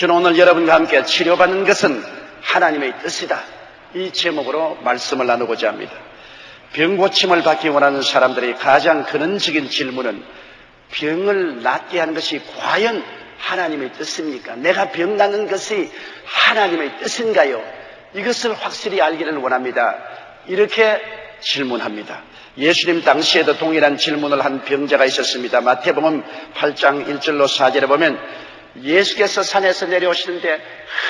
저는 오늘 여러분과 함께 치료받는 것은 하나님의 뜻이다, 이 제목으로 말씀을 나누고자 합니다. 병고침을 받기 원하는 사람들이 가장 근원적인 질문은 병을 낫게 하는 것이 과연 하나님의 뜻입니까? 내가 병 낫는 것이 하나님의 뜻인가요? 이것을 확실히 알기를 원합니다. 이렇게 질문합니다. 예수님 당시에도 동일한 질문을 한 병자가 있었습니다. 마태복음 8장 1절로 4절에 보면 예수께서 산에서 내려오시는데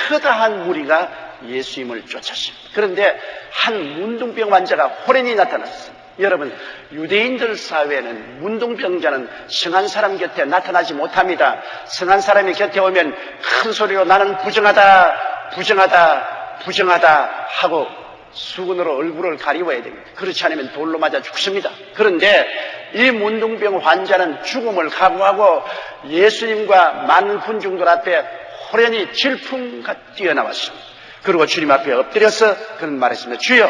허다한 무리가 예수님을 쫓았습니다. 그런데 한 문둥병 환자가 호련히 나타났습니다. 여러분, 유대인들 사회에는 문둥병자는 성한 사람 곁에 나타나지 못합니다. 성한 사람이 곁에 오면 큰 소리로 나는 부정하다, 부정하다, 부정하다 하고 수건으로 얼굴을 가리워야 됩니다. 그렇지 않으면 돌로 맞아 죽습니다. 그런데 이 문둥병 환자는 죽음을 각오하고 예수님과 많은 군중들 앞에 호련히 질풍같이 뛰어나왔습니다. 그리고 주님 앞에 엎드려서 그런 말했습니다. 주여,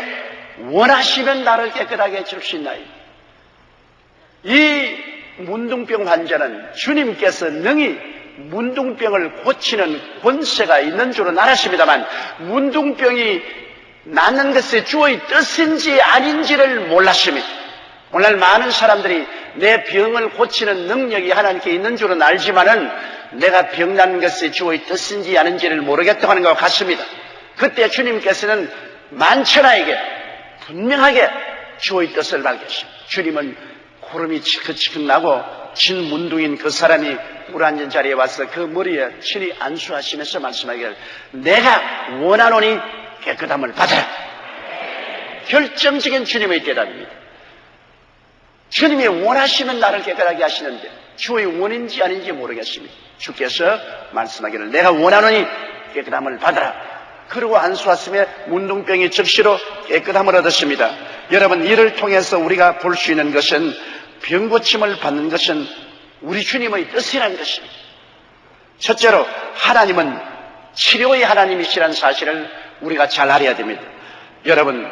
원하시면 나를 깨끗하게 해주시나이다. 이 문둥병 환자는 주님께서 능히 문둥병을 고치는 권세가 있는 줄은 알았습니다만 문둥병이 낫는 것이 주의 뜻인지 아닌지를 몰랐습니다. 오늘 많은 사람들이 내 병을 고치는 능력이 하나님께 있는 줄은 알지만은 내가 병 낫는 것이 주의 뜻인지 아닌지를 모르겠다고 하는 것 같습니다. 그때 주님께서는 만천하에게 분명하게 주의 뜻을 밝히십니다. 주님은 구름이 치긋치긋 나고 진 문둥인 그 사람이 물 앉은 자리에 와서 그 머리에 친히 안수하시면서 말씀하기를 내가 원하노니 깨끗함을 받아라. 결정적인 주님의 대답입니다. 주님이 원하시면 나를 깨끗하게 하시는데 주의 원인지 아닌지 모르겠습니다. 주께서 말씀하기를 내가 원하노니 깨끗함을 받아라. 그리고 안수하심에 문둥병이 즉시로 깨끗함을 얻었습니다. 여러분, 이를 통해서 우리가 볼 수 있는 것은 병고침을 받는 것은 우리 주님의 뜻이라는 것입니다. 첫째로 하나님은 치료의 하나님이시라는 사실을 우리가 잘 알아야 됩니다. 여러분,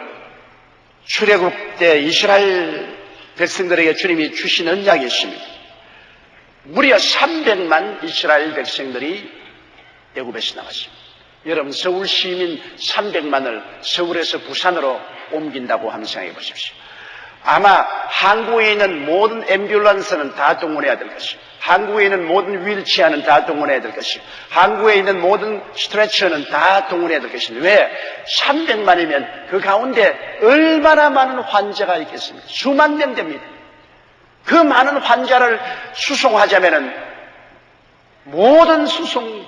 출애굽 때 이스라엘 백성들에게 주님이 주신 언약이 있습니다. 무려 300만 이스라엘 백성들이 애굽에서 나왔습니다. 여러분, 서울 시민 300만을 서울에서 부산으로 옮긴다고 한번 생각해 보십시오. 아마 한국에 있는 모든 앰뷸런스는 다 동원해야 될 것이고, 한국에 있는 모든 휠체어는 다 동원해야 될 것이고, 한국에 있는 모든 스트레처는 다 동원해야 될 것입니다. 왜? 300만이면 그 가운데 얼마나 많은 환자가 있겠습니까? 수만 명 됩니다. 그 많은 환자를 수송하자면은 모든 수송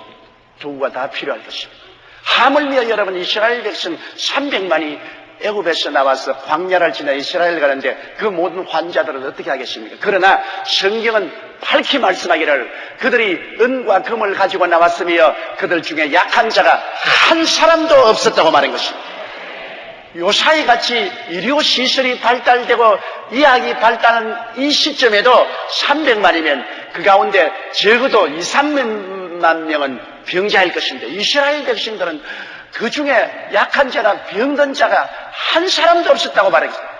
도구가 다 필요할 것입니다. 하물며 여러분, 이스라엘 백성 300만이 애굽에서 나와서 광야를 지나 이스라엘 가는데 그 모든 환자들은 어떻게 하겠습니까? 그러나 성경은 밝히 말씀하기를 그들이 은과 금을 가지고 나왔으며 그들 중에 약한 자가 한 사람도 없었다고 말한 것입니다. 요사이 같이 의료시설이 발달되고 의학이 발달하는 이 시점에도 300만이면 그 가운데 적어도 2, 3만 명은 병자일 것인데 이스라엘 백성들은 그 중에 약한 자나 병든 자가 한 사람도 없었다고 말했습니다.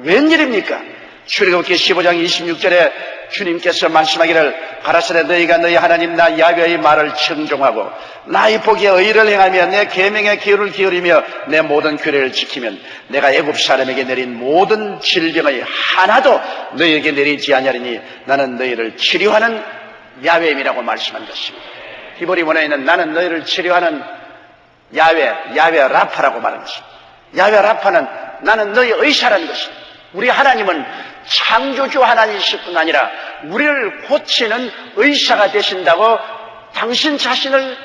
웬일입니까? 출애굽기 15장 26절에 주님께서 말씀하기를 가라사대 너희가 너희 하나님 나 야훼의 말을 청종하고 나의 보기에 의를 행하며 내 계명에 귀를 기울이며 내 모든 규례를 지키면 내가 애굽 사람에게 내린 모든 질병의 하나도 너희에게 내리지 아니하리니 나는 너희를 치료하는 야훼임이라고 말씀한 것입니다. 히브리 원어에는 나는 너희를 치료하는 야훼 라파라고 말한 것입니다. 야훼 라파는 나는 너희 의사라는 것입니다. 우리 하나님은 창조주 하나님이실 뿐 아니라 우리를 고치는 의사가 되신다고 당신 자신을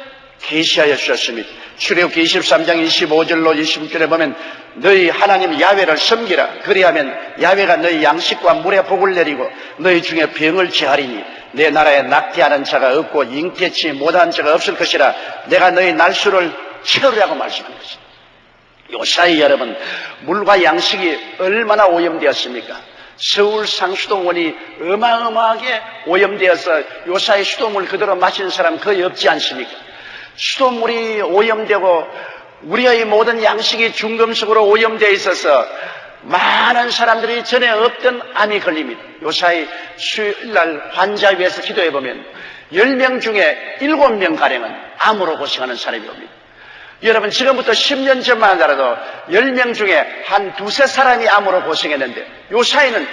계시하여 주셨습니다. 출애굽기 23장 25절로 26절에 보면 너희 하나님 야훼를 섬기라. 그리하면 야훼가 너희 양식과 물에 복을 내리고 너희 중에 병을 제하리니 내 나라에 낙태하는 자가 없고 잉태치 못하는 자가 없을 것이라. 내가 너희 날수를 채우라고 말씀하는 것입니다. 요사이 여러분, 물과 양식이 얼마나 오염되었습니까? 서울 상수도원이 어마어마하게 오염되어서 요사이 수도물 그대로 마시는 사람 거의 없지 않습니까? 수도물이 오염되고 우리의 모든 양식이 중금속으로 오염되어 있어서 많은 사람들이 전에 없던 암이 걸립니다. 요사이 수요일날 환자 위해서 기도해보면 10명 중에 7명가량은 암으로 고생하는 사람이 옵니다. 여러분, 지금부터 10년 전만 하더라도 10명 중에 한 두세 사람이 암으로 고생했는데 요 사이는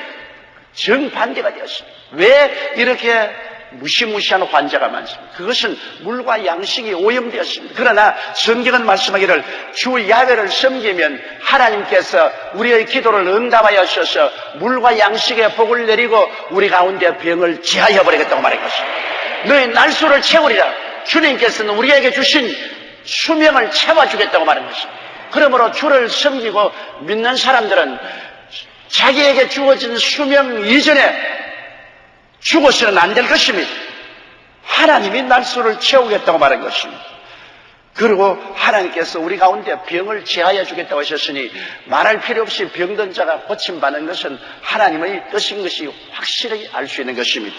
정반대가 되었습니다. 왜 이렇게 무시무시한 환자가 많습니다. 그것은 물과 양식이 오염되었습니다. 그러나 성경은 말씀하기를 주 야훼를 섬기면 하나님께서 우리의 기도를 응답하여 주셔서 물과 양식의 복을 내리고 우리 가운데 병을 제하여 버리겠다고 말한 것입니다. 너희 날수를 채우리라. 주님께서는 우리에게 주신 수명을 채워주겠다고 말한 것입니다. 그러므로 주를 섬기고 믿는 사람들은 자기에게 주어진 수명 이전에 죽어서는 안 될 것입니다. 하나님이 날수를 채우겠다고 말한 것입니다. 그리고 하나님께서 우리 가운데 병을 제하여 주겠다고 하셨으니 말할 필요 없이 병든 자가 고침받는 것은 하나님의 뜻인 것이 확실히 알 수 있는 것입니다.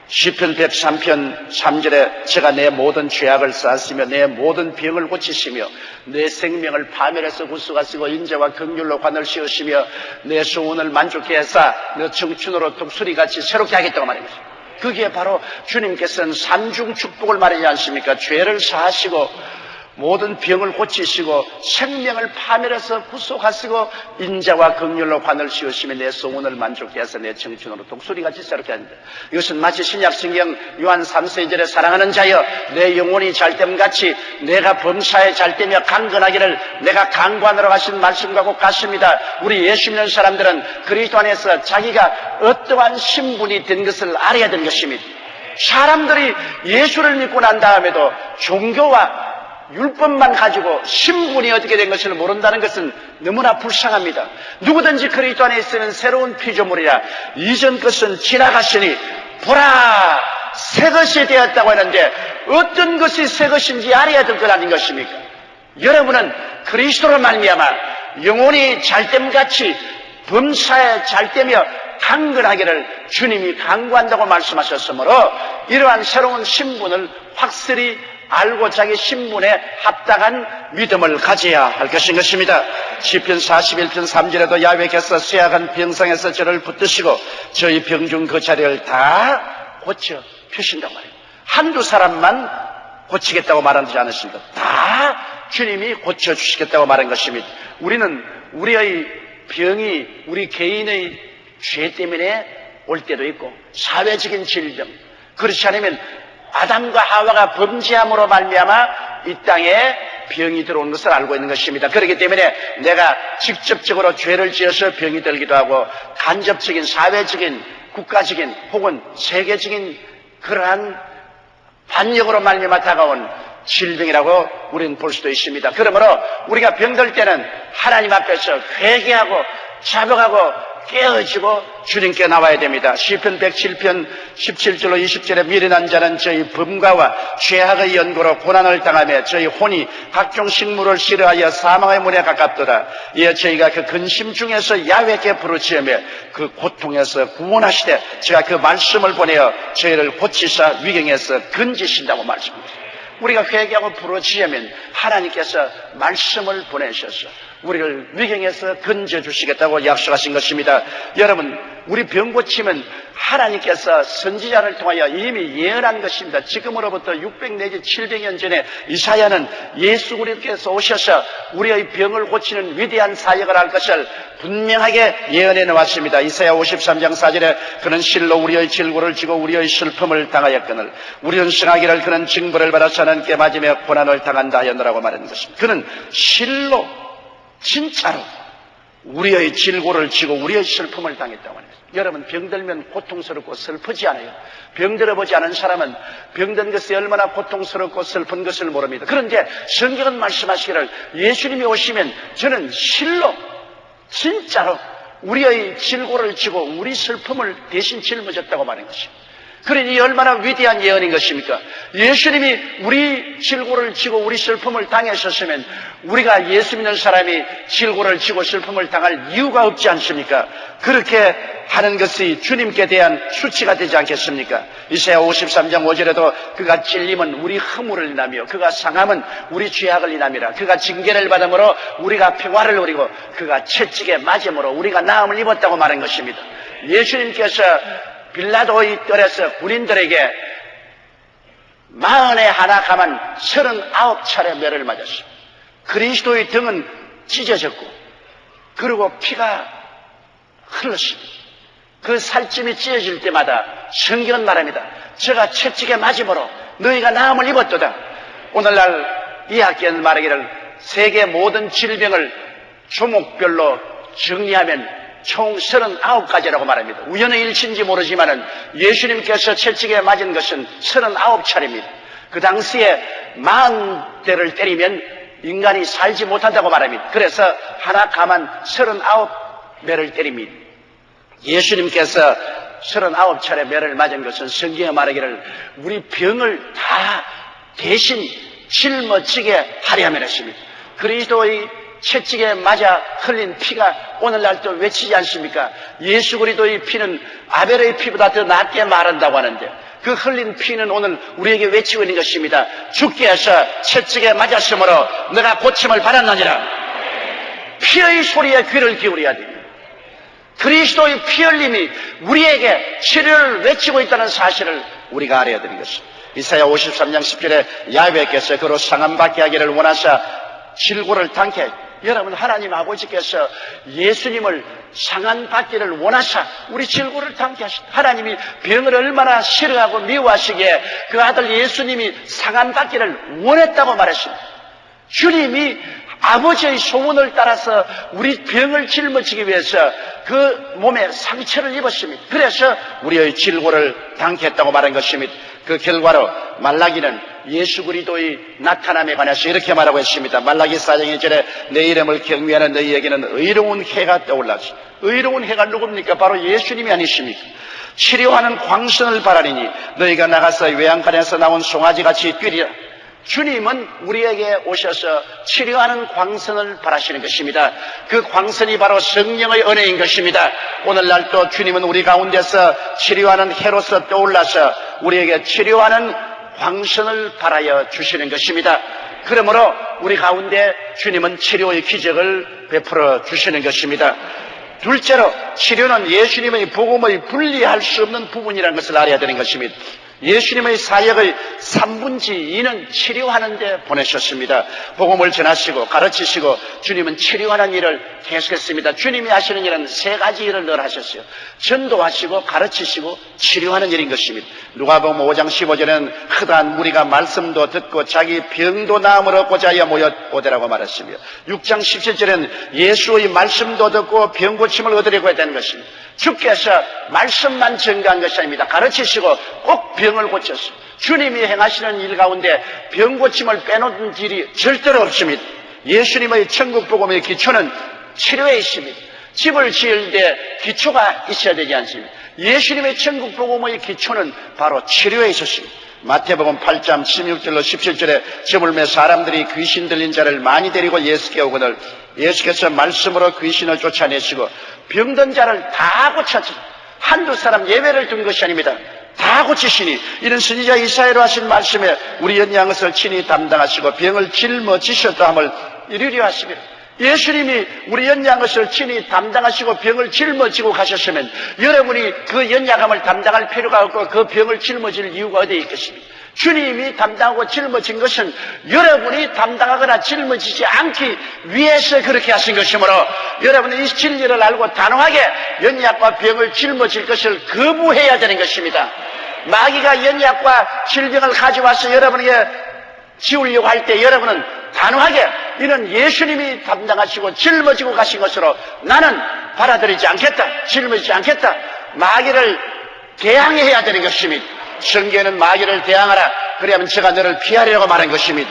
시편 103편 3절에 제가 내 모든 죄악을 쌓았으며 내 모든 병을 고치시며 내 생명을 파멸해서 구속하시고 인자와 긍휼로 관을 씌우시며 내 소원을 만족케 하사 내 청춘으로 독수리같이 새롭게 하겠다고 말한 것입니다. 그게 바로 주님께서는 삼중 축복을 말하지 않습니까? 죄를 사하시고 모든 병을 고치시고 생명을 파멸해서 구속하시고 인자와 긍휼로 관을 씌우시며 내 소원을 만족케 해서 내 청춘으로 독수리같이 새롭게 한다. 이것은 마치 신약성경 요한 3서 2절에 사랑하는 자여 내 영혼이 잘됨같이 내가 범사에 잘되며 강건하기를 내가 강관하러 가신 말씀과 꼭 같습니다. 우리 예수 믿는 사람들은 그리스도 안에서 자기가 어떠한 신분이 된 것을 알아야 되는 것입니다. 사람들이 예수를 믿고 난 다음에도 종교와 율법만 가지고 신분이 어떻게 된 것을 모른다는 것은 너무나 불쌍합니다. 누구든지 그리스도 안에 있으면 새로운 피조물이라 이전 것은 지나갔으니 보라 새 것이 되었다고 하는데 어떤 것이 새 것인지 알아야 될 것 아닌 것입니까? 여러분은 그리스도로 말미암아 영혼이 잘됨같이 범사에 잘되며 강건하기를 주님이 강구한다고 말씀하셨으므로 이러한 새로운 신분을 확실히 알고 자기 신분에 합당한 믿음을 가져야 할 것인 것입니다. 시편 41편 3절에도 야훼께서 쇠약한 병상에서 저를 붙드시고 저희 병중 그 자리를 다 고쳐 펴신다고 말해요. 한두 사람만 고치겠다고 말하지 않으십니다. 다 주님이 고쳐주시겠다고 말한 것입니다. 우리는 우리의 병이 우리 개인의 죄 때문에 올 때도 있고 사회적인 질병, 그렇지 않으면 아담과 하와가 범죄함으로 말미암아 이 땅에 병이 들어온 것을 알고 있는 것입니다. 그렇기 때문에 내가 직접적으로 죄를 지어서 병이 들기도 하고 간접적인 사회적인 국가적인 혹은 세계적인 그러한 반역으로 말미암아 다가온 질병이라고 우리는 볼 수도 있습니다. 그러므로 우리가 병들 때는 하나님 앞에서 회개하고 자복하고 깨어지고 주님께 나와야 됩니다. 시편 107편 17절로 20절에 미련한 자는 저희 범과와 죄악의 연고로 고난을 당하며 저희 혼이 각종 식물을 싫어하여 사망의 문에 가깝도다. 이에 저희가 그 근심 중에서 야훼께 부르짖으며 그 고통에서 구원하시되 제가 그 말씀을 보내어 저희를 고치사 위경에서 건지신다고 말씀합니다. 우리가 회개하고 부르짖으면 하나님께서 말씀을 보내셔서 우리를 위경에서 건져주시겠다고 약속하신 것입니다. 여러분, 우리 병 고침은 하나님께서 선지자를 통하여 이미 예언한 것입니다. 지금으로부터 600 내지 700년 전에 이사야는 예수 그리스도께서 오셔서 우리의 병을 고치는 위대한 사역을 할 것을 분명하게 예언해 놓았습니다. 이사야 53장 4절에 그는 실로 우리의 질고를 지고 우리의 슬픔을 당하였거늘 우리는 승하기를 그는 징벌을 받아 사는께 맞으며 고난을 당한다 하였노라고 말하는 것입니다. 그는 실로 진짜로 우리의 질고를 지고 우리의 슬픔을 당했다고 합니다. 여러분, 병들면 고통스럽고 슬프지 않아요. 병들어보지 않은 사람은 병든 것이 얼마나 고통스럽고 슬픈 것을 모릅니다. 그런데 성경은 말씀하시기를 예수님이 오시면 저는 실로 진짜로 우리의 질고를 지고 우리 슬픔을 대신 짊어졌다고 말한 것입니다. 그러니 얼마나 위대한 예언인 것입니까? 예수님이 우리 질고를 지고 우리 슬픔을 당하셨으면 우리가 예수 믿는 사람이 질고를 지고 슬픔을 당할 이유가 없지 않습니까? 그렇게 하는 것이 주님께 대한 수치가 되지 않겠습니까? 이사야 53장 5절에도 그가 찔림은 우리 허물을 인하며 그가 상함은 우리 죄악을 인함이라. 그가 징계를 받음으로 우리가 평화를 누리고 그가 채찍에 맞음으로 우리가 나음을 입었다고 말한 것입니다. 예수님께서 빌라도의 뜰에서 군인들에게 40에 하나 가만 39차례 매를 맞았습니다. 그리스도의 등은 찢어졌고 그리고 피가 흘렀습니다. 그 살찜이 찢어질 때마다 성경은 말합니다. 저가 채찍에 맞음으로 너희가 나음을 입었도다. 오늘날 이 학교는 말하기를 세계 모든 질병을 조목별로 정리하면 총 39가지라고 말합니다. 우연의 일치인지 모르지만은 예수님께서 채찍에 맞은 것은 39차례입니다. 그 당시에 40대를 때리면 인간이 살지 못한다고 말합니다. 그래서 하나 가만 39매를 때립니다. 예수님께서 39차례 매를 맞은 것은 성경에 말하기를 우리 병을 다 대신 짊어지게 하려 함이라 했습니다. 그리스도의 채찍에 맞아 흘린 피가 오늘날도 외치지 않습니까? 예수 그리스도의 피는 아벨의 피보다 더 낫게 말한다고 하는데 그 흘린 피는 오늘 우리에게 외치고 있는 것입니다. 주께서 채찍에 맞았으므로 내가 고침을 받았느니라. 피의 소리에 귀를 기울여야 됩니다. 그리스도의 피 흘림이 우리에게 치료를 외치고 있다는 사실을 우리가 알아야 되는 것입니다. 이사야 53장 10절에 야훼께서 그로 상함받게 하기를 원하사 질고를 당케, 여러분 하나님 아버지께서 예수님을 상함받기를 원하사 우리 질고를 당케 하셨다. 하나님이 병을 얼마나 싫어하고 미워하시기에 그 아들 예수님이 상함받기를 원했다고 말했습니다. 주님이 아버지의 소원을 따라서 우리 병을 짊어지기 위해서 그 몸에 상처를 입었습니다. 그래서 우리의 질고를 당했다고 말한 것입니다. 그 결과로 말라기는 예수 그리스도의 나타남에 관해서 이렇게 말하고 있습니다. 말라기 4장 1절에 내 이름을 경외하는 너희에게는 의로운 해가 떠올라지. 의로운 해가 누굽니까? 바로 예수님이 아니십니까? 치료하는 광선을 바라리니 너희가 나가서 외양간에서 나온 송아지같이 뛰리라. 주님은 우리에게 오셔서 치료하는 광선을 바라시는 것입니다. 그 광선이 바로 성령의 은혜인 것입니다. 오늘날도 주님은 우리 가운데서 치료하는 해로서 떠올라서 우리에게 치료하는 광선을 바라여 주시는 것입니다. 그러므로 우리 가운데 주님은 치료의 기적을 베풀어 주시는 것입니다. 둘째로 치료는 예수님의 복음의 분리할 수 없는 부분이라는 것을 알아야 되는 것입니다. 예수님의 사역의 3분지 2는 치료하는 데 보내셨습니다. 복음을 전하시고 가르치시고 주님은 치료하는 일을 계속했습니다. 주님이 하시는 일은 3가지 일을 늘 하셨어요. 전도하시고 가르치시고 치료하는 일인 것입니다. 누가복음 5장 15절에는 흔한 무리가 말씀도 듣고 자기 병도 나음을 얻고자 하여 모여오되라고 말했으며 6장 17절에는 예수의 말씀도 듣고 병 고침을 얻으려고 했다는 것입니다. 주께서 말씀만 전가한 것이 아닙니다. 가르치시고 꼭 병을 고쳤습니다. 주님이 행하시는 일 가운데 병 고침을 빼놓은 일이 절대로 없습니다. 예수님의 천국 복음의 기초는 치료에 있습니다. 집을 지을 때 기초가 있어야 되지 않습니까? 예수님의 천국 복음의 기초는 바로 치료에 있었습니다. 마태복음 8장 16절로 17절에 저물매 사람들이 귀신 들린 자를 많이 데리고 예수께 오거늘 예수께서 말씀으로 귀신을 쫓아내시고 병든 자를 다 고쳤습니다. 한두 사람 예외를 둔 것이 아닙니다. 다 고치시니 이는 선지자 이사야로 하신 말씀에 우리 연약한 것을 친히 담당하시고 병을 짊어지셨다 함을 이루려 하십니다. 예수님이 우리 연약한 것을 친히 담당하시고 병을 짊어지고 가셨으면 여러분이 그 연약함을 담당할 필요가 없고 그 병을 짊어질 이유가 어디에 있겠습니까? 주님이 담당하고 짊어진 것은 여러분이 담당하거나 짊어지지 않기 위해서 그렇게 하신 것이므로 여러분이 이 진리를 알고 단호하게 연약과 병을 짊어질 것을 거부해야 되는 것입니다. 마귀가 연약과 질병을 가져와서 여러분에게 지우려고 할 때 여러분은 단호하게 이는 예수님이 담당하시고 짊어지고 가신 것으로 나는 받아들이지 않겠다, 짊어지지 않겠다, 마귀를 대항해야 되는 것입니다. 성경에는 마귀를 대항하라, 그래야만 제가 너를 피하리라고 말한 것입니다.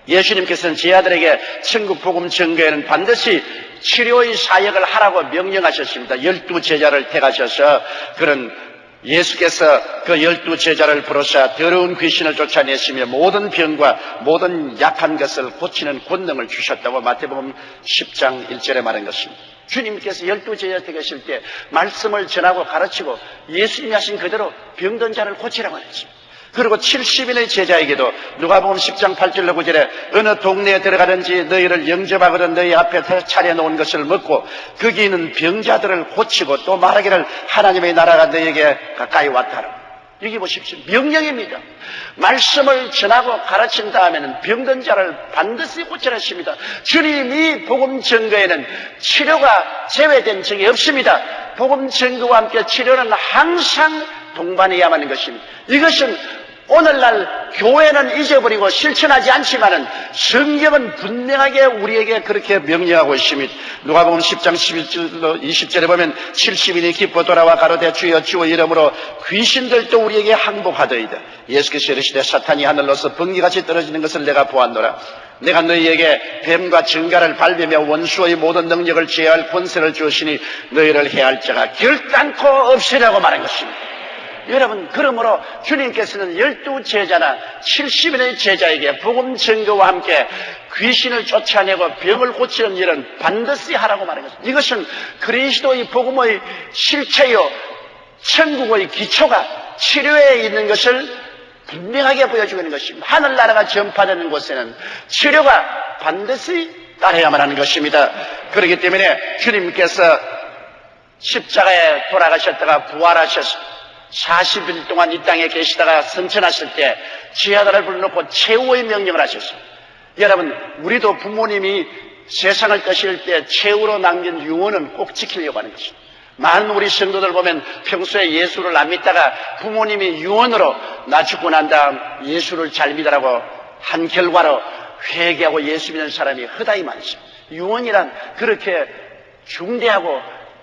예수님께서는 제 아들에게 천국 복음 전거에는 반드시 치료의 사역을 하라고 명령하셨습니다. 12제자를 택하셔서 그런 예수께서 그 12제자를 부르사 더러운 귀신을 쫓아내시며 모든 병과 모든 약한 것을 고치는 권능을 주셨다고 마태복음 10장 1절에 말한 것입니다. 주님께서 12제자 택하실 때 말씀을 전하고 가르치고 예수님이 하신 그대로 병든 자를 고치라고 했습니다. 그리고 70인의 제자에게도 누가복음 10장 8절로 9절에 어느 동네에 들어가든지 너희를 영접하거든 너희 앞에 차려놓은 것을 먹고 거기 있는 병자들을 고치고 또 말하기를 하나님의 나라가 너희에게 가까이 왔다라. 여기 보십시오. 명령입니다. 말씀을 전하고 가르친 다음에는 병든 자를 반드시 고치라 했습니다. 주님이 복음 증거에는 치료가 제외된 적이 없습니다. 복음 증거와 함께 치료는 항상 동반해야만 하는 것입니다. 이것은 오늘날 교회는 잊어버리고 실천하지 않지만은 성경은 분명하게 우리에게 그렇게 명령하고 있습니다. 누가복음 10장 11절 20절에 보면 70인이 기뻐 돌아와 가로되 주여 주의 이름으로 귀신들도 우리에게 항복하더이다. 예수께서 이르시되 사탄이 하늘로서 번개같이 떨어지는 것을 내가 보았노라. 내가 너희에게 뱀과 증가를 밟으며 원수의 모든 능력을 제어할 권세를 주시니 너희를 해할 자가 결단코 없으라고 말한 것입니다. 여러분, 그러므로 주님께서는 12제자나 70인의 제자에게 복음 증거와 함께 귀신을 쫓아내고 병을 고치는 일은 반드시 하라고 말한 것입니다. 이것은 그리스도의 복음의 실체요, 천국의 기초가 치료에 있는 것을 분명하게 보여주고 있는 것입니다. 하늘나라가 전파되는 곳에는 치료가 반드시 따라야만 하는 것입니다. 그렇기 때문에 주님께서 십자가에 돌아가셨다가 부활하셔서 40일 동안 이 땅에 계시다가 승천하실 때 지하들을 불러놓고 최후의 명령을 하셨습니다. 여러분, 우리도 부모님이 세상을 떠실 때 최후로 남긴 유언은 꼭 지키려고 하는 것입니다. 많은 우리 성도들 보면 평소에 예수를 안 믿다가 부모님이 유언으로 나 죽고 난 다음 예수를 잘 믿으라고 한 결과로 회개하고 예수 믿는 사람이 허다히 많습니다. 유언이란 그렇게 중대하고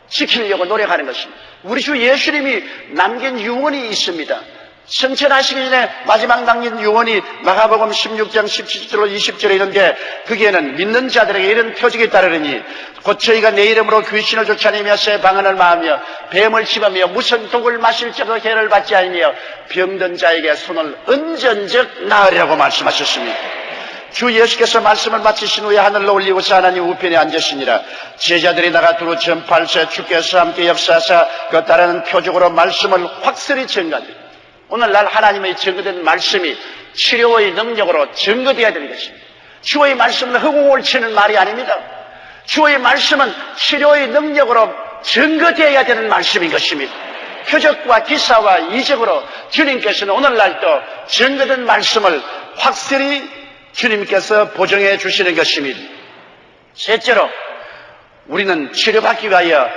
지키려고 노력하는 것입니다. 우리 주 예수님이 남긴 유언이 있습니다. 승천하시기 전에 마지막 남긴 유언이 마가복음 16장 17절로 20절에 있는데 거기에는 믿는 자들에게 이런 표적이 따르니 곧 저희가 내 이름으로 귀신을 쫓아내며 새 방언을 마하며 뱀을 씹으며 무슨 독을 마실 자도 해를 받지 않으며 병든 자에게 손을 얹은즉 나으리라고 말씀하셨습니다. 주 예수께서 말씀을 마치신 후에 하늘로 올리고서 하나님 우편에 앉으시니라. 제자들이 나가 두루 전파할세 주께서 함께 역사하사 그 따르는 표적으로 말씀을 확실히 증거하되 오늘날 하나님의 증거된 말씀이 치료의 능력으로 증거되어야 되는 것입니다. 주의 말씀은 허공을 치는 말이 아닙니다. 주의 말씀은 치료의 능력으로 증거되어야 되는 말씀인 것입니다. 표적과 기사와 이적으로 주님께서는 오늘날도 증거된 말씀을 확실히 주님께서 보정해 주시는 것입니다. 셋째로 우리는 치료받기 위하여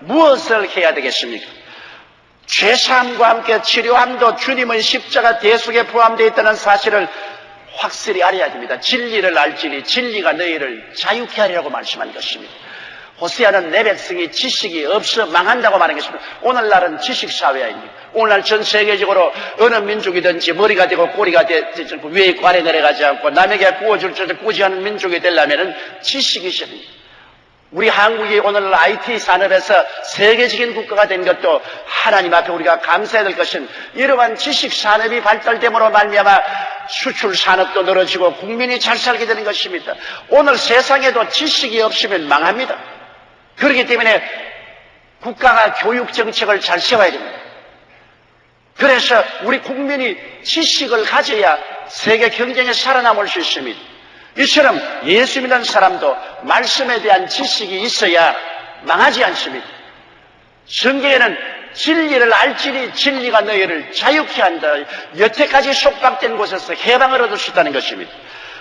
무엇을 해야 되겠습니까? 죄사함과 함께 치료함도 주님의 십자가 대속에 포함되어 있다는 사실을 확실히 알아야 됩니다. 진리를 알지니 진리가 너희를 자유케 하리라고 말씀한 것입니다. 호세아는 내 백성이 지식이 없어 망한다고 말한 것입니다. 오늘날은 지식사회입니다. 오늘날 전 세계적으로 어느 민족이든지 머리가 되고 꼬리가 되고 위에 관에 내려가지 않고 남에게 구워줄 줄 꾸지 않은 민족이 되려면 지식이 있어야 됩니다. 우리 한국이 오늘날 IT 산업에서 세계적인 국가가 된 것도 하나님 앞에 우리가 감사해야 될 것은 이러한 지식 산업이 발달됨으로 말미암아 수출 산업도 늘어지고 국민이 잘 살게 되는 것입니다. 오늘 세상에도 지식이 없으면 망합니다. 그렇기 때문에 국가가 교육 정책을 잘 세워야 됩니다. 그래서 우리 국민이 지식을 가져야 세계 경쟁에 살아남을 수 있습니다. 이처럼 예수 믿는 사람도 말씀에 대한 지식이 있어야 망하지 않습니다. 성경에는 진리를 알지니 진리가 너희를 자유케 한다. 여태까지 속박된 곳에서 해방을 얻을 수 있다는 것입니다.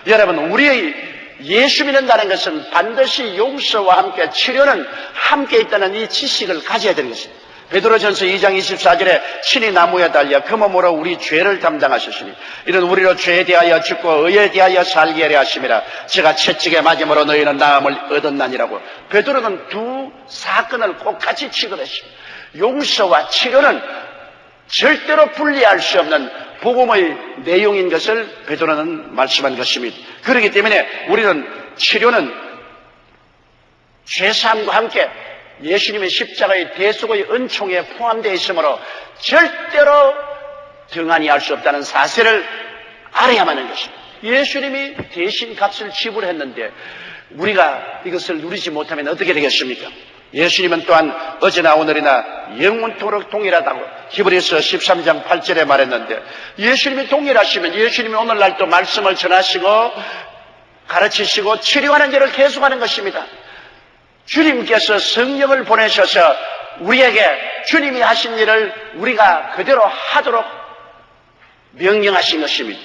여러분, 우리의 예수 믿는다는 것은 반드시 용서와 함께 치료는 함께 있다는 이 지식을 가져야 되는 것입니다. 베드로전서 2장 24절에 신이 나무에 달려 그 몸으로 우리 죄를 담당하셨으니 이는 우리로 죄에 대하여 죽고 의에 대하여 살게 하려 하심이라. 제가 채찍에 맞음으로 너희는 나음을 얻었나니라고. 베드로는 두 사건을 꼭 같이 취급했습니다. 용서와 치료는 절대로 분리할 수 없는 복음의 내용인 것을 베드로는 말씀한 것입니다. 그렇기 때문에 우리는 치료는 죄사함과 함께 예수님의 십자가의 대속의 은총에 포함되어 있으므로 절대로 등한히 할 수 없다는 사실을 알아야만 하는 것입니다. 예수님이 대신 값을 지불했는데 우리가 이것을 누리지 못하면 어떻게 되겠습니까? 예수님은 또한 어제나 오늘이나 영원토록 동일하다고 히브리서 13장 8절에 말했는데 예수님이 동일하시면 예수님이 오늘날도 말씀을 전하시고 가르치시고 치료하는 일을 계속하는 것입니다. 주님께서 성령을 보내셔서 우리에게 주님이 하신 일을 우리가 그대로 하도록 명령하신 것입니다.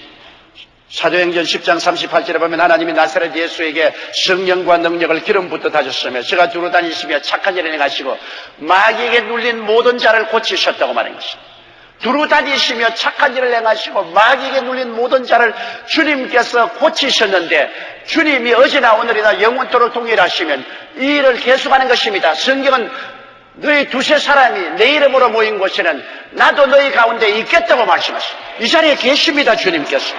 사도행전 10장 38절에 보면 하나님이 나사렛 예수에게 성령과 능력을 기름 붓듯 하셨으며 저가 두루 다니시며 착한 일을 행하시고 마귀에게 눌린 모든 자를 고치셨다고 말한 것입니다. 두루 다니시며 착한 일을 행하시고 마귀에게 눌린 모든 자를 주님께서 고치셨는데 주님이 어제나 오늘이나 영원토록 동일하시면 이 일을 계속하는 것입니다. 성경은 너희 두세 사람이 내 이름으로 모인 곳에는 나도 너희 가운데 있겠다고 말씀하십니다. 이 자리에 계십니다. 주님께서.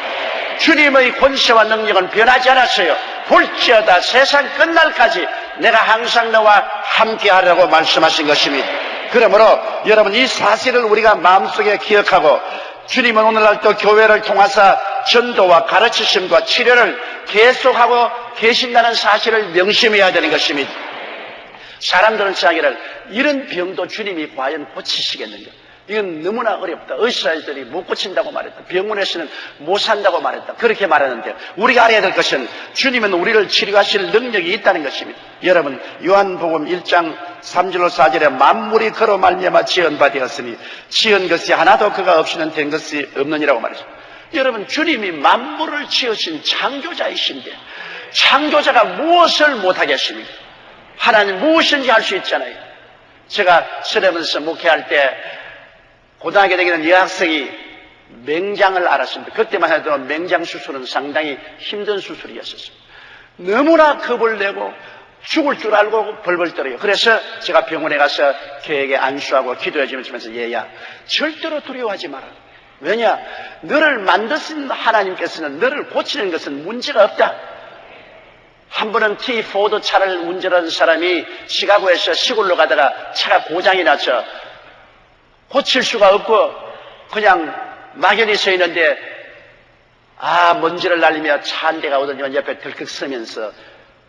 주님의 권세와 능력은 변하지 않았어요. 볼지어다 세상 끝날까지 내가 항상 너와 함께하라고 말씀하신 것입니다. 그러므로 여러분 이 사실을 우리가 마음속에 기억하고 주님은 오늘날도 교회를 통해서 전도와 가르치심과 치료를 계속하고 계신다는 사실을 명심해야 되는 것입니다. 사람들은 생각하기를 이런 병도 주님이 과연 고치시겠는가? 이건 너무나 어렵다. 의사들이 못 고친다고 말했다. 병원에서는 못 산다고 말했다. 그렇게 말하는데 우리가 알아야 될 것은 주님은 우리를 치료하실 능력이 있다는 것입니다. 여러분 요한복음 1장 3절로 4절에 만물이 그로 말미암아 지은 바 되었으니 지은 것이 하나도 그가 없이는 된 것이 없느니라고 말했습니다. 여러분 주님이 만물을 지으신 창조자이신데 창조자가 무엇을 못하겠습니까? 하나님 무엇인지 할 수 있잖아요. 제가 서대문에서 목회할 때 고등학교 다니는 여학생이 맹장을 앓았습니다. 그때만 해도 맹장 수술은 상당히 힘든 수술이었었습니다. 너무나 겁을 내고 죽을 줄 알고 벌벌 떨어요. 그래서 제가 병원에 가서 걔에게 안수하고 기도해 주면서 얘야 절대로 두려워하지 마라. 왜냐? 너를 만드신 하나님께서는 너를 고치는 것은 문제가 없다. 한 번은 T4 차를 운전하는 사람이 시카고에서 시골로 가다가 차가 고장이 나서 고칠 수가 없고 그냥 막연히 서 있는데 먼지를 날리며 차 한 대가 오더니만 옆에 덜컥 서면서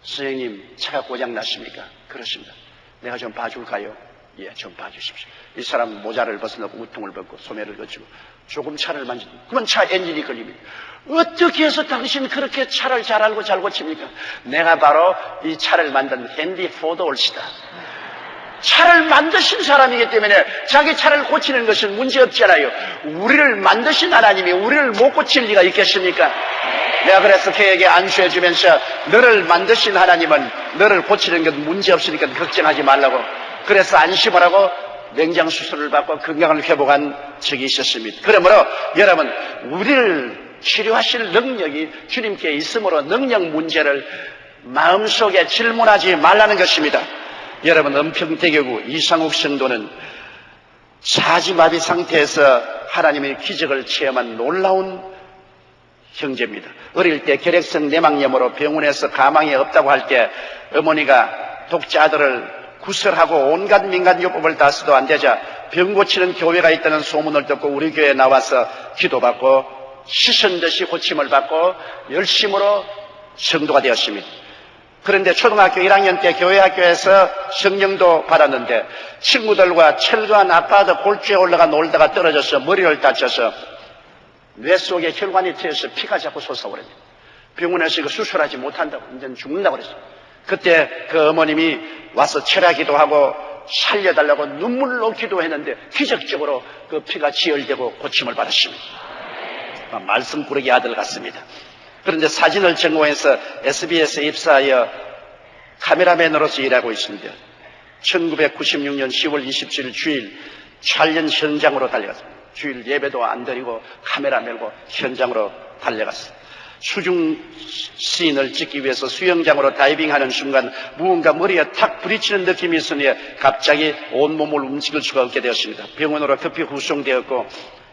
선생님 차가 고장 났습니까? 그렇습니다. 내가 좀 봐줄까요? 예, 좀 봐주십시오. 이 사람 모자를 벗어놓고 우통을 벗고 소매를 거치고 조금 차를 만지고 그러면 차 엔진이 걸립니다. 어떻게 해서 당신 그렇게 차를 잘 알고 잘 고칩니까? 내가 바로 이 차를 만든 헨리 포드 올시다. 차를 만드신 사람이기 때문에 자기 차를 고치는 것은 문제없잖아요. 우리를 만드신 하나님이 우리를 못 고칠 리가 있겠습니까? 내가 그래서 걔에게 안수해 주면서 너를 만드신 하나님은 너를 고치는 건 문제없으니까 걱정하지 말라고 그래서 안심을 하고 맹장 수술을 받고 건강을 회복한 적이 있었습니다. 그러므로 여러분 우리를 치료하실 능력이 주님께 있으므로 능력 문제를 마음속에 질문하지 말라는 것입니다. 여러분 은평대교구 이상욱 성도는 사지마비 상태에서 하나님의 기적을 체험한 놀라운 형제입니다. 어릴 때 결핵성 내막염으로 병원에서 가망이 없다고 할 때 어머니가 독자 아들을 구설하고 온갖 민간요법을 다 써도 안 되자 병 고치는 교회가 있다는 소문을 듣고 우리 교회에 나와서 기도받고 시선 듯이 고침을 받고 열심으로 성도가 되었습니다. 그런데 초등학교 1학년 때 교회 학교에서 성령도 받았는데 친구들과 철거한 아파트 골조에 올라가 놀다가 떨어져서 머리를 다쳐서 뇌 속에 혈관이 트여서 피가 자꾸 솟아오릅니다. 병원에서 이거 수술하지 못한다고 이제는 죽는다고 그랬어요. 그때 그 어머님이 와서 철야기도 하고 살려달라고 눈물로 기도했는데 기적적으로 그 피가 지혈되고 고침을 받았습니다. 말씀꾸러기 아들 같습니다. 그런데 사진을 전공해서 SBS에 입사하여 카메라맨으로서 일하고 있습니다. 1996년 10월 27일 주일 촬영 현장으로 달려갔습니다. 주일 예배도 안 드리고 카메라 메고 현장으로 달려갔습니다. 수중 씬을 찍기 위해서 수영장으로 다이빙하는 순간 무언가 머리에 탁 부딪히는 느낌이 있으니 갑자기 온몸을 움직일 수가 없게 되었습니다. 병원으로 급히 후송되었고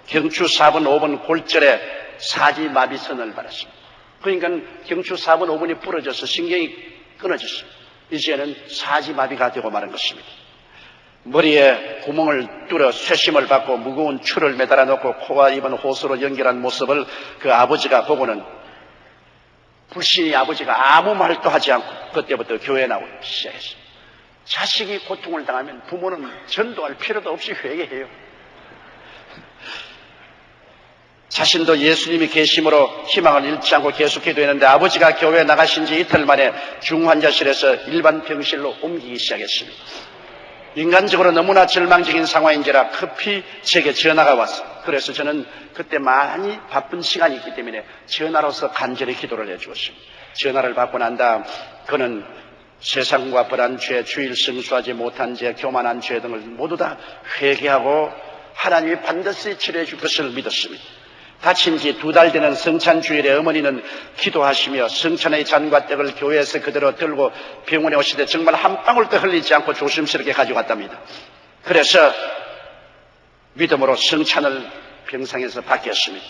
경추 4번 5번 골절에 사지마비선을 받았습니다. 그러니까 경추 4번 5번이 부러져서 신경이 끊어졌습니다. 이제는 사지마비가 되고 마는 것입니다. 머리에 구멍을 뚫어 쇠심을 받고 무거운 추를 매달아 놓고 코와 입은 호수로 연결한 모습을 그 아버지가 보고는 불신이 아버지가 아무 말도 하지 않고 그때부터 교회에 나오기 시작했습니다. 자식이 고통을 당하면 부모는 전도할 필요도 없이 회개해요. 자신도 예수님이 계심으로 희망을 잃지 않고 계속 기도했는데 아버지가 교회에 나가신 지 이틀 만에 중환자실에서 일반 병실로 옮기기 시작했습니다. 인간적으로 너무나 절망적인 상황인지라 급히 제게 전화가 왔어. 그래서 저는 그때 많이 바쁜 시간이 있기 때문에 전화로서 간절히 기도를 해주었습니다. 전화를 받고 난 다음 그는 세상과 벌한 죄, 주일 성수하지 못한 죄, 교만한 죄 등을 모두 다 회개하고 하나님이 반드시 치료해 줄 것을 믿었습니다. 다친 지 2달 되는 성찬주일에 어머니는 기도하시며 성찬의 잔과 떡을 교회에서 그대로 들고 병원에 오시되 정말 한 방울도 흘리지 않고 조심스럽게 가져갔답니다. 그래서 믿음으로 성찬을 병상에서 받겠습니다.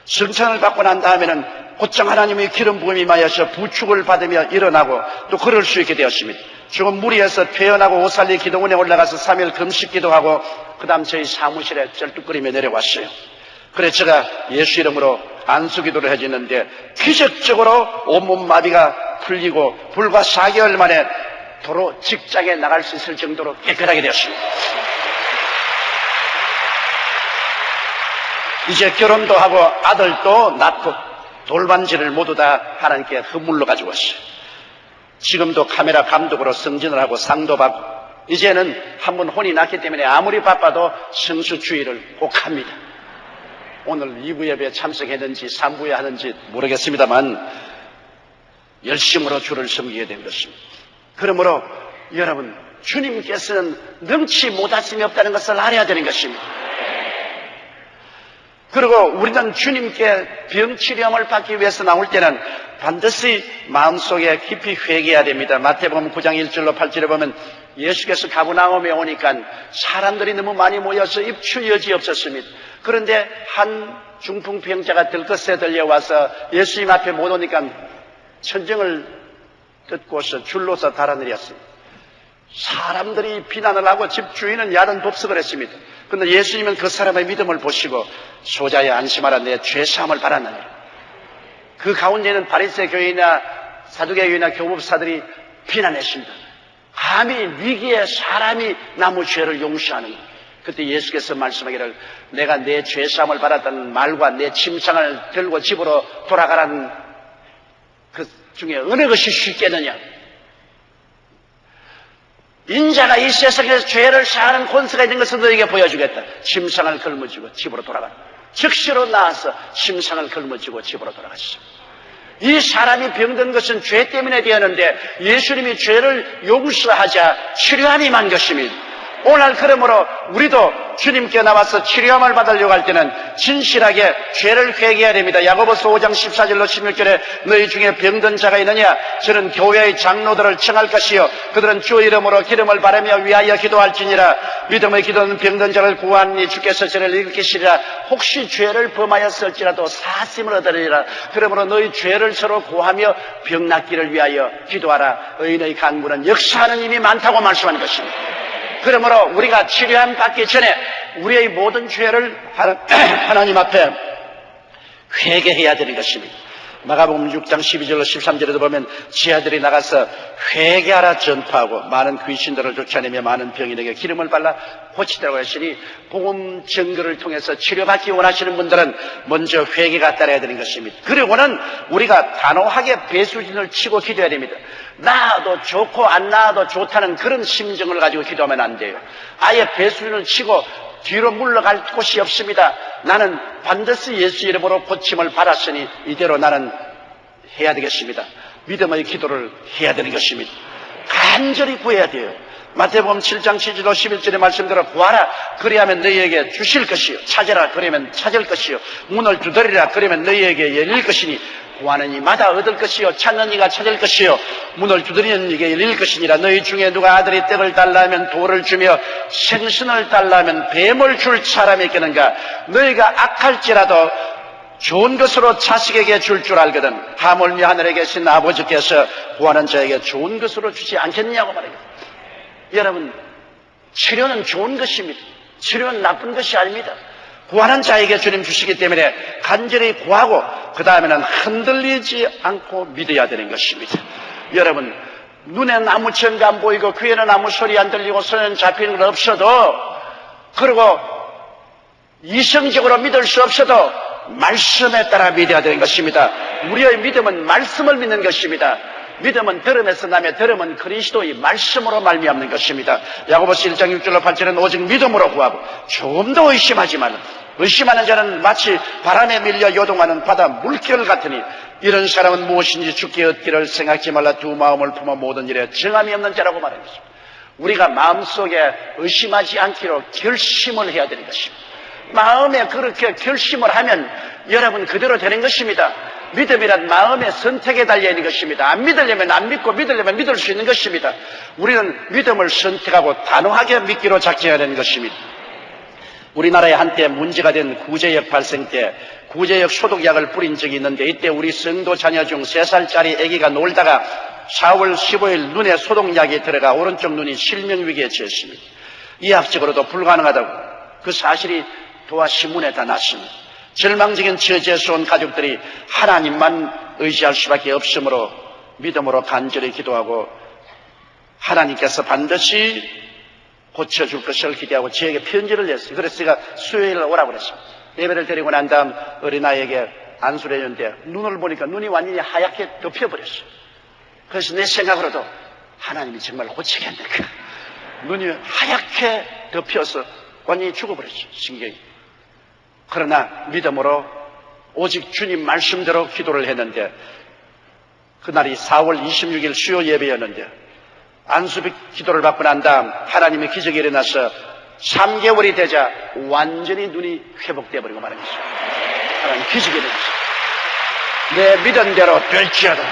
성찬을 받고 난 다음에는 곧장 하나님의 기름 부음이 임하여서 부축을 받으며 일어나고 또 걸을 수 있게 되었습니다. 조금 무리해서 퇴원하고 오살리 기도원에 올라가서 3일 금식 기도하고 그 다음 저희 사무실에 쩔뚝거리며 내려왔어요. 그래서 제가 예수 이름으로 안수기도를 해줬는데 기적적으로 온몸 마비가 풀리고 불과 4개월 만에 도로 직장에 나갈 수 있을 정도로 깨끗하게 되었습니다. 이제 결혼도 하고 아들도 낳고 돌반지를 모두 다 하나님께 선물로 가지고 왔어요. 지금도 카메라 감독으로 승진을 하고 상도 받고 이제는 한번 혼이 났기 때문에 아무리 바빠도 성수주의를 꼭 합니다. 오늘 2부 예배에 참석했는지 3부에 하는지 모르겠습니다만 열심으로 주를 섬기게 된 것입니다. 그러므로 여러분 주님께서는 능치 못하심이 없다는 것을 알아야 되는 것입니다. 그리고 우리는 주님께 병치료함을 받기 위해서 나올 때는 반드시 마음속에 깊이 회개해야 됩니다. 마태복음 9장 1절로 8절에 보면 예수께서 가버나움에 오니까 사람들이 너무 많이 모여서 입추 여지 없었습니다. 그런데 한 중풍병자가 들것에 들려와서 예수님 앞에 못 오니까 천정을 뜯고서 줄로서 달아내렸습니다. 사람들이 비난을 하고 집 주인은 야단 돕석을 했습니다. 그런데 예수님은 그 사람의 믿음을 보시고 소자야 안심하라 내 죄사함을 받았느니 그 가운데는 바리새 교인이나 사두개교인이나 교법사들이 비난했습니다. 감히 위기에 사람이 남의 죄를 용서하는 것. 그때 예수께서 말씀하기를 내가 내 죄사함을 받았다는 말과 내 침상을 들고 집으로 돌아가라는 그 중에 어느 것이 쉽겠느냐. 인자가 이 세상에서 죄를 사하는 권세가 있는 것을 너에게 보여주겠다. 침상을 걸머쥐고 집으로 돌아가라. 즉시로 나와서 침상을 걸머쥐고 집으로 돌아가시죠. 이 사람이 병든 것은 죄 때문에 되었는데 예수님이 죄를 용서하자 치료함이 만 것입니다. 오늘 그러므로 우리도 주님께 나와서 치료함을 받으려고 할 때는 진실하게 죄를 회개해야 됩니다. 야고보서 5장 14절로 16절에 너희 중에 병든 자가 있느냐 저는 교회의 장로들을 청할 것이요 그들은 주 이름으로 기름을 바르며 위하여 기도할지니라. 믿음의 기도는 병든 자를 구하니 주께서 저를 일으키시리라. 혹시 죄를 범하였을지라도 사심을 얻으리라. 그러므로 너희 죄를 서로 구하며 병 낫기를 위하여 기도하라. 의인의 간구는 역사하는 힘이 많다고 말씀하는 것입니다. 그러므로 우리가 치료함 받기 전에 우리의 모든 죄를 하나님 앞에 회개해야 되는 것입니다. 마가복음 6장 12절로 13절에도 보면 지하들이 나가서 회개하라 전파하고 많은 귀신들을 쫓아내며 많은 병인에게 기름을 발라 고치더라고 했으니 복음 증거를 통해서 치료받기 원하시는 분들은 먼저 회개가 따라야 되는 것입니다. 그리고는 우리가 단호하게 배수진을 치고 기도해야 됩니다. 나아도 좋고 안 나아도 좋다는 그런 심정을 가지고 기도하면 안 돼요. 아예 배수진을 치고 뒤로 물러갈 곳이 없습니다. 나는 반드시 예수 이름으로 고침을 받았으니 이대로 나는 해야 되겠습니다. 믿음의 기도를 해야 되는 것입니다. 간절히 구해야 돼요. 마태복음 7장 7절로 11절의 말씀대로 구하라 그리하면 너희에게 주실 것이요 찾으라 그러면 찾을 것이요 문을 두드리라 그러면 너희에게 열릴 것이니 구하는 이마다 얻을 것이요 찾는 이가 찾을 것이요 문을 두드리는 이에게 열릴 것이니라. 너희 중에 누가 아들이 떡을 달라 하면 돌을 주며 생선을 달라 하면 뱀을 줄 사람이 있겠는가. 너희가 악할지라도 좋은 것으로 자식에게 줄 줄 알거든 하물며 하늘에 계신 아버지께서 구하는 자에게 좋은 것으로 주지 않겠냐고 말합니다. 여러분 치료는 좋은 것입니다. 치료는 나쁜 것이 아닙니다. 구하는 자에게 주님 주시기 때문에 간절히 구하고 그 다음에는 흔들리지 않고 믿어야 되는 것입니다. 여러분 눈에는 아무 증거 안 보이고 귀에는 아무 소리 안 들리고 손에는 잡히는 건 없어도 그리고 이성적으로 믿을 수 없어도 말씀에 따라 믿어야 되는 것입니다. 우리의 믿음은 말씀을 믿는 것입니다. 믿음은 들음에서 나며 들음은 그리스도의 말씀으로 말미암는 것입니다. 야고보서 1장 6절로 8절은 오직 믿음으로 구하고 조금 더 의심하지 말라. 의심하는 자는 마치 바람에 밀려 요동하는 바다 물결 같으니 이런 사람은 무엇인지 주께 얻기를 생각지 말라. 두 마음을 품어 모든 일에 정함이 없는 자라고 말하는 것입니다. 우리가 마음속에 의심하지 않기로 결심을 해야 되는 것입니다. 마음에 그렇게 결심을 하면 여러분 그대로 되는 것입니다. 믿음이란 마음의 선택에 달려있는 것입니다. 안 믿으려면 안 믿고 믿으려면 믿을 수 있는 것입니다. 우리는 믿음을 선택하고 단호하게 믿기로 작정해야 되는 것입니다. 우리나라에 한때 문제가 된 구제역 발생 때 구제역 소독약을 뿌린 적이 있는데 이때 우리 성도 자녀 중 3살짜리 아기가 놀다가 4월 15일 눈에 소독약이 들어가 오른쪽 눈이 실명위기에 처했습니다. 의학적으로도 불가능하다고 그 사실이 도화 신문에 다 났습니다. 절망적인 처지에서 온 가족들이 하나님만 의지할 수밖에 없으므로 믿음으로 간절히 기도하고 하나님께서 반드시 고쳐줄 것을 기대하고 저에게 편지를 냈어요. 그래서 제가 수요일에 오라고 그랬습니다. 예배를 드리고 난 다음 어린아이에게 안수를 했는데 눈을 보니까 눈이 완전히 하얗게 덮여버렸어요. 그래서 내 생각으로도 하나님이 정말 고치겠네. 눈이 하얗게 덮여서 완전히 죽어버렸어요. 신경이. 그러나 믿음으로 오직 주님 말씀대로 기도를 했는데 그날이 4월 26일 수요 예배였는데 안수비 기도를 받고 난 다음 하나님의 기적이 일어나서 3개월이 되자 완전히 눈이 회복되어 버리고 말한 것입니다. 하나님 기적이 일어났습니다. 내 믿은 대로 될지어다.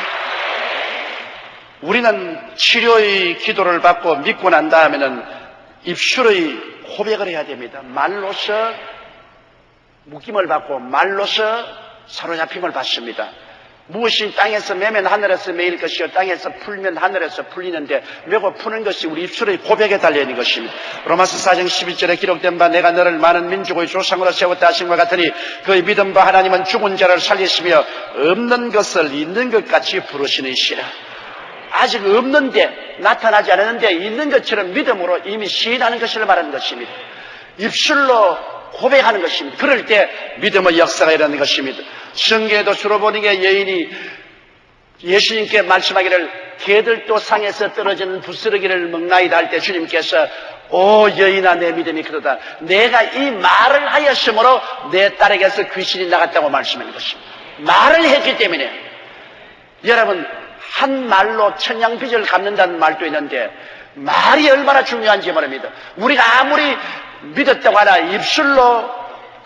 우리는 치료의 기도를 받고 믿고 난 다음에는 입술의 고백을 해야 됩니다. 말로서 묶임을 받고 말로서 사로잡힘을 받습니다. 무엇이 땅에서 매면 하늘에서 매일 것이요 땅에서 풀면 하늘에서 풀리는데 매고 푸는 것이 우리 입술의 고백에 달려있는 것입니다. 로마서 4장 11절에 기록된 바 내가 너를 많은 민족의 조상으로 세웠다 하신 것 같으니 그의 믿음과 하나님은 죽은 자를 살리시며 없는 것을 있는 것 같이 부르시느시라. 아직 없는데 나타나지 않았는데 있는 것처럼 믿음으로 이미 시인하는 것을 말하는 것입니다. 입술로 고백하는 것입니다. 그럴 때 믿음의 역사가 일어나는 것입니다. 성경에도 주로 보는 게 여인이 예수님께 말씀하기를 개들도 상에서 떨어지는 부스러기를 먹나이다 할 때 주님께서 오 여인아 내 믿음이 그러다. 내가 이 말을 하였으므로 내 딸에게서 귀신이 나갔다고 말씀하는 것입니다. 말을 했기 때문에 여러분 한 말로 천냥빚을 갚는다는 말도 있는데 말이 얼마나 중요한지 말입니다. 우리가 아무리 믿었다고 하나 입술로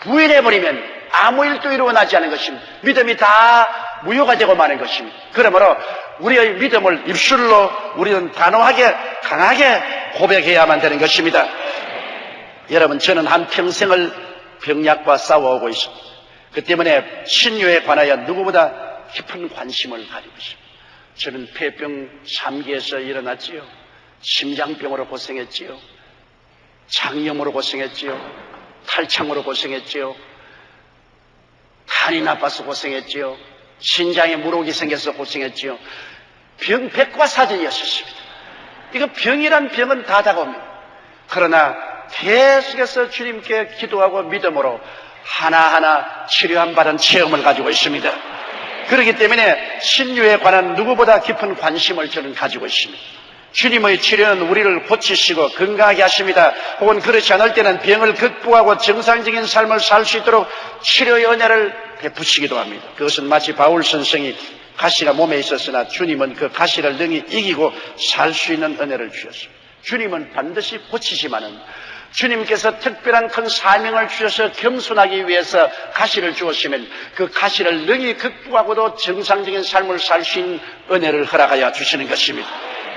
부인해버리면 아무 일도 일어나지 않은 것입니다. 믿음이 다 무효가 되고 마는 것입니다. 그러므로 우리의 믿음을 입술로 우리는 단호하게 강하게 고백해야만 되는 것입니다. 여러분 저는 한평생을 병약과 싸워오고 있습니다. 그 때문에 신유에 관하여 누구보다 깊은 관심을 가지고 있습니다. 저는 폐병 3기에서 일어났지요. 심장병으로 고생했지요. 장염으로 고생했지요. 탈창으로 고생했지요. 간이 나빠서 고생했지요. 신장에 물혹이 생겨서 고생했지요. 병 백과사전이었습니다. 이거 병이란 병은 다 다가옵니다. 그러나 계속해서 주님께 기도하고 믿음으로 하나하나 치료함 받은 체험을 가지고 있습니다. 그렇기 때문에 신유에 관한 누구보다 깊은 관심을 저는 가지고 있습니다. 주님의 치료는 우리를 고치시고 건강하게 하십니다. 혹은 그렇지 않을 때는 병을 극복하고 정상적인 삶을 살 수 있도록 치료의 은혜를 베푸시기도 합니다. 그것은 마치 바울 선생이 가시가 몸에 있었으나 주님은 그 가시를 능히 이기고 살 수 있는 은혜를 주셨습니다. 주님은 반드시 고치시마는 주님께서 특별한 큰 사명을 주셔서 겸손하기 위해서 가시를 주었으면 그 가시를 능히 극복하고도 정상적인 삶을 살 수 있는 은혜를 허락하여 주시는 것입니다.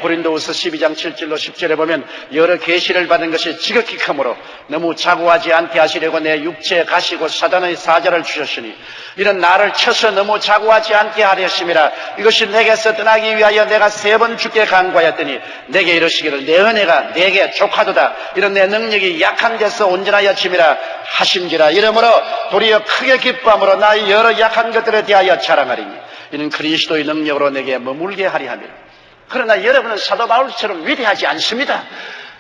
고린도후서 12장 7절로 10절에 보면 여러 계시를 받은 것이 지극히 크므로 너무 자고하지 않게 하시려고 내 육체에 가시고 사단의 사자를 주셨으니 이런 나를 쳐서 너무 자고하지 않게 하렸음이라. 이것이 내게서 떠나기 위하여 내가 3번 주께 간구하였더니 내게 이르시기를 내 은혜가 내게 족하도다. 이런 내 능력이 약한 데서 온전하여 짐이라 하심지라. 이러므로 도리어 크게 기뻐함으로 나의 여러 약한 것들에 대하여 자랑하리니 이는 그리스도의 능력으로 내게 머물게 하리 함이라. 그러나 여러분은 사도 바울처럼 위대하지 않습니다.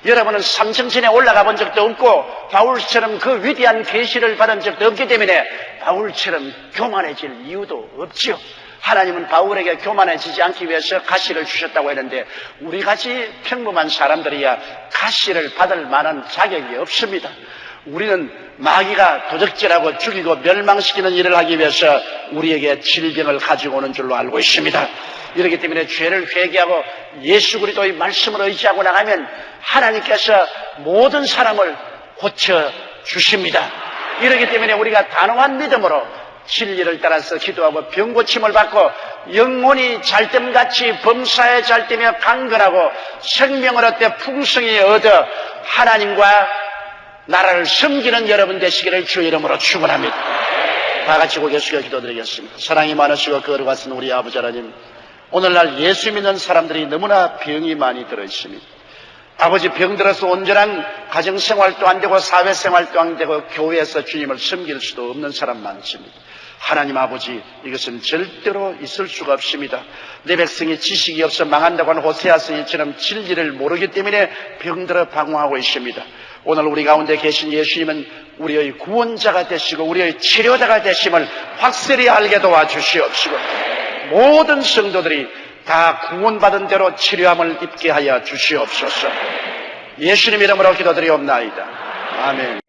여러분은 삼층천에 올라가 본 적도 없고 바울처럼 그 위대한 계시를 받은 적도 없기 때문에 바울처럼 교만해질 이유도 없지요. 하나님은 바울에게 교만해지지 않기 위해서 가시를 주셨다고 했는데 우리같이 평범한 사람들이야 가시를 받을 만한 자격이 없습니다. 우리는 마귀가 도적질하고 죽이고 멸망시키는 일을 하기 위해서 우리에게 질병을 가지고 오는 줄로 알고 있습니다. 이렇기 때문에 죄를 회개하고 예수 그리스도의 말씀을 의지하고 나가면 하나님께서 모든 사람을 고쳐주십니다. 이렇기 때문에 우리가 단호한 믿음으로 진리를 따라서 기도하고 병고침을 받고 영혼이 잘됨같이 범사에 잘되며 강건하고 생명을 얻되 풍성히 얻어 하나님과 나라를 섬기는 여러분 되시기를 주의 이름으로 축원합니다. 다 같이 고개 숙여 기도드리겠습니다. 사랑이 많으시고 거룩하신 우리 아버지 하나님, 오늘날 예수 믿는 사람들이 너무나 병이 많이 들어있습니다. 아버지, 병들어서 온전한 가정생활도 안 되고 사회생활도 안 되고 교회에서 주님을 섬길 수도 없는 사람 많습니다. 하나님 아버지, 이것은 절대로 있을 수가 없습니다. 내 백성이 지식이 없어 망한다고 하는 호세아 스님처럼 진리를 모르기 때문에 병들어 방황하고 있습니다. 오늘 우리 가운데 계신 예수님은 우리의 구원자가 되시고 우리의 치료자가 되심을 확실히 알게 도와주시옵시고 모든 성도들이 다 구원받은 대로 치료함을 입게 하여 주시옵소서. 예수님 이름으로 기도드리옵나이다. 아멘.